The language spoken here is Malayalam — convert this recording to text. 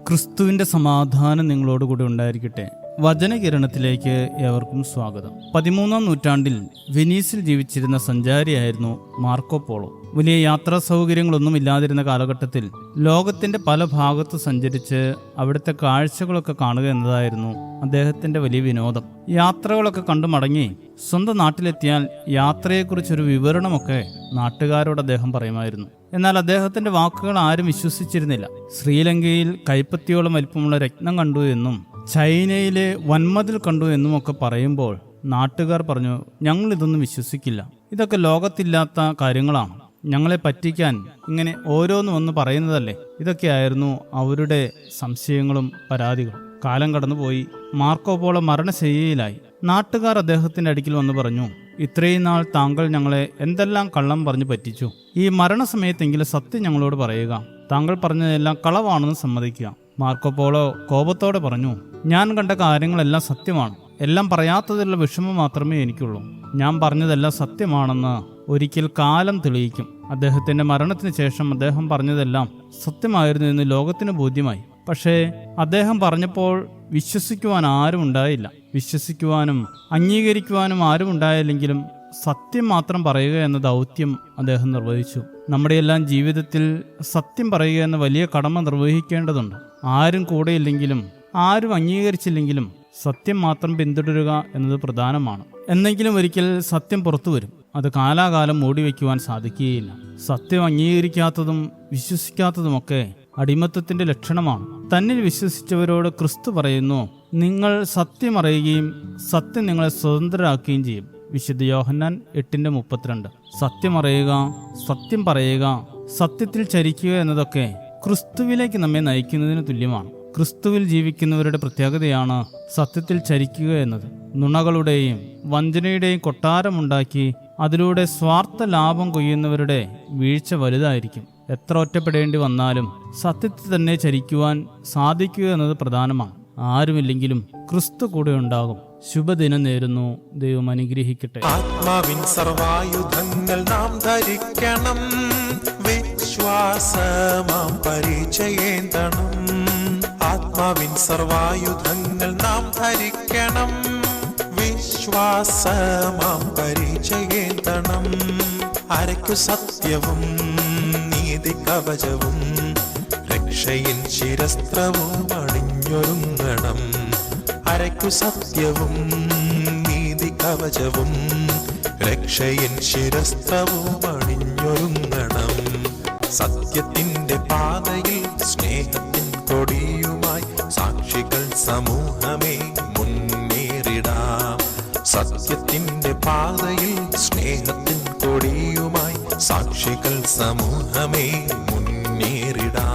ക്രിസ്തുവിന്റെ സമാധാനം നിങ്ങളോടുകൂടി ഉണ്ടായിരിക്കട്ടെ. വചനകിരണത്തിലേക്ക് ഏവർക്കും സ്വാഗതം. 13-ാം നൂറ്റാണ്ടിൽ വെനീസിൽ ജീവിച്ചിരുന്ന സഞ്ചാരിയായിരുന്നു മാർക്കോ പോളോ. വലിയ യാത്രാ സൗകര്യങ്ങളൊന്നും ഇല്ലാതിരുന്ന കാലഘട്ടത്തിൽ ലോകത്തിന്റെ പല ഭാഗത്ത് സഞ്ചരിച്ച് അവിടുത്തെ കാഴ്ചകളൊക്കെ കാണുക എന്നതായിരുന്നു അദ്ദേഹത്തിന്റെ വലിയ വിനോദം. യാത്രകളൊക്കെ കണ്ടു മടങ്ങി സ്വന്തം നാട്ടിലെത്തിയാൽ യാത്രയെക്കുറിച്ചൊരു വിവരണമൊക്കെ നാട്ടുകാരോട് അദ്ദേഹം പറയുമായിരുന്നു. എന്നാൽ അദ്ദേഹത്തിന്റെ വാക്കുകൾ ആരും വിശ്വസിച്ചിരുന്നില്ല. ശ്രീലങ്കയിൽ കൈപ്പത്തിയോളം വലിപ്പമുള്ള രത്നം കണ്ടു എന്നും ചൈനയിലെ വൻമതിൽ കണ്ടു എന്നുമൊക്കെ പറയുമ്പോൾ നാട്ടുകാർ പറഞ്ഞു, ഞങ്ങൾ ഇതൊന്നും വിശ്വസിക്കില്ല, ഇതൊക്കെ ലോകത്തില്ലാത്ത കാര്യങ്ങളാണ്, ഞങ്ങളെ പറ്റിക്കാൻ ഇങ്ങനെ ഓരോന്നും വന്ന് പറയുന്നതല്ലേ. ഇതൊക്കെയായിരുന്നു അവരുടെ സംശയങ്ങളും പരാതികളും. കാലം കടന്നുപോയി. മാർക്കോ പോളോ മരണശയ്യയിലായി. നാട്ടുകാർ അദ്ദേഹത്തിന്റെ അടുക്കൽ വന്ന് പറഞ്ഞു, ഇത്രയും നാൾ താങ്കൾ ഞങ്ങളെ എന്തെല്ലാം കള്ളം പറഞ്ഞു പറ്റിച്ചു. ഈ മരണസമയത്തെങ്കിലും സത്യം ഞങ്ങളോട് പറയുക. താങ്കൾ പറഞ്ഞതെല്ലാം കളവാണെന്ന് സമ്മതിക്കുക. മാർക്കോ പോളോ കോപത്തോടെ പറഞ്ഞു, ഞാൻ കണ്ട കാര്യങ്ങളെല്ലാം സത്യമാണ്. എല്ലാം പറയാത്തതിലുള്ള വിഷമം മാത്രമേ എനിക്കുള്ളൂ. ഞാൻ പറഞ്ഞതെല്ലാം സത്യമാണെന്ന് ഒരിക്കൽ കാലം തെളിയിക്കും. അദ്ദേഹത്തിന്റെ മരണത്തിന് ശേഷം അദ്ദേഹം പറഞ്ഞതെല്ലാം സത്യമായിരുന്നു എന്ന് ലോകത്തിന് ബോധ്യമായി. പക്ഷേ അദ്ദേഹം പറഞ്ഞപ്പോൾ വിശ്വസിക്കുവാൻ ആരും ഉണ്ടായില്ല. വിശ്വസിക്കുവാനും അംഗീകരിക്കുവാനും ആരും ഉണ്ടായില്ലെങ്കിലും സത്യം മാത്രം പറയുക എന്ന ദൗത്യം അദ്ദേഹം നിർവഹിച്ചു. നമ്മുടെയെല്ലാം ജീവിതത്തിൽ സത്യം പറയുക എന്ന വലിയ കടമ നിർവഹിക്കേണ്ടതുണ്ട്. ആരും കൂടെയില്ലെങ്കിലും ആരും അംഗീകരിച്ചില്ലെങ്കിലും സത്യം മാത്രം പിന്തുടരുക എന്നത് പ്രധാനമാണ്. എന്നെങ്കിലും ഒരിക്കൽ സത്യം പുറത്തു വരും. അത് കാലാകാലം മൂടിവെക്കുവാൻ സാധിക്കുകയില്ല. സത്യം അംഗീകരിക്കാത്തതും വിശ്വസിക്കാത്തതുമൊക്കെ അടിമത്തത്തിന്റെ ലക്ഷണമാണ്. തന്നിൽ വിശ്വസിച്ചവരോട് ക്രിസ്തു പറയുന്നു, നിങ്ങൾ സത്യം അറിയുകയും സത്യം നിങ്ങളെ സ്വതന്ത്രരാക്കുകയും ചെയ്യും. വിശുദ്ധ യോഹന്നാൻ 8:32. സത്യം അറിയുക, സത്യം പറയുക, സത്യത്തിൽ ചരിക്കുക എന്നതൊക്കെ ക്രിസ്തുവിലേക്ക് നമ്മെ നയിക്കുന്നതിന് തുല്യമാണ്. ക്രിസ്തുവിൽ ജീവിക്കുന്നവരുടെ പ്രത്യേകതയാണ് സത്യത്തിൽ ചരിക്കുക എന്നത്. നുണകളുടെയും വഞ്ചനയുടെയും കൊട്ടാരമുണ്ടാക്കി അതിലൂടെ സ്വാർത്ഥ ലാഭം കൊയ്യുന്നവരുടെ വീഴ്ച വലുതായിരിക്കും. എത്ര ഒറ്റപ്പെടേണ്ടി വന്നാലും സത്യത്തിൽ തന്നെ ചരിക്കുവാൻ സാധിക്കുക എന്നത് പ്രധാനമാണ്. ആരുമില്ലെങ്കിലും ക്രിസ്തു കൂടെ ഉണ്ടാകും. ശുഭദിനം നേരുന്നു. ദൈവം അനുഗ്രഹിക്കട്ടെ. ആത്മാവിൻ സർവായുധങ്ങൾ നാം ധരിക്കണം, വിശ്വാസമാം പരിചയേന്തണം. ആത്മാവിൻ സർവായുധങ്ങൾ നാം ധരിക്കണം, വിശ്വാസമാം പരിചയേന്തണം. അരയ്ക്കു സത്യവും നീതി കവചവും രക്ഷയിൻ ശിരസ്ത്രവും അണിഞ്ഞൊരുങ്ങണം. അരയ്ക്കു സത്യവും നീതി കവചവും രക്ഷയിൻ ശിരസ്ത്രവും അണിഞ്ഞൊരുങ്ങണം. സത്യത്തിന്റെ പാതയിൽ സ്നേഹത്തിൻ കൊടിയുമായി സാക്ഷികൾ സമൂഹമേ മുന്നേറിടാം. സത്യത്തിന്റെ പാതയിൽ സ്നേഹത്തിൻ കൊടിയുമായി സാക്ഷികൾ സമൂഹമേ മുന്നേറിടാം.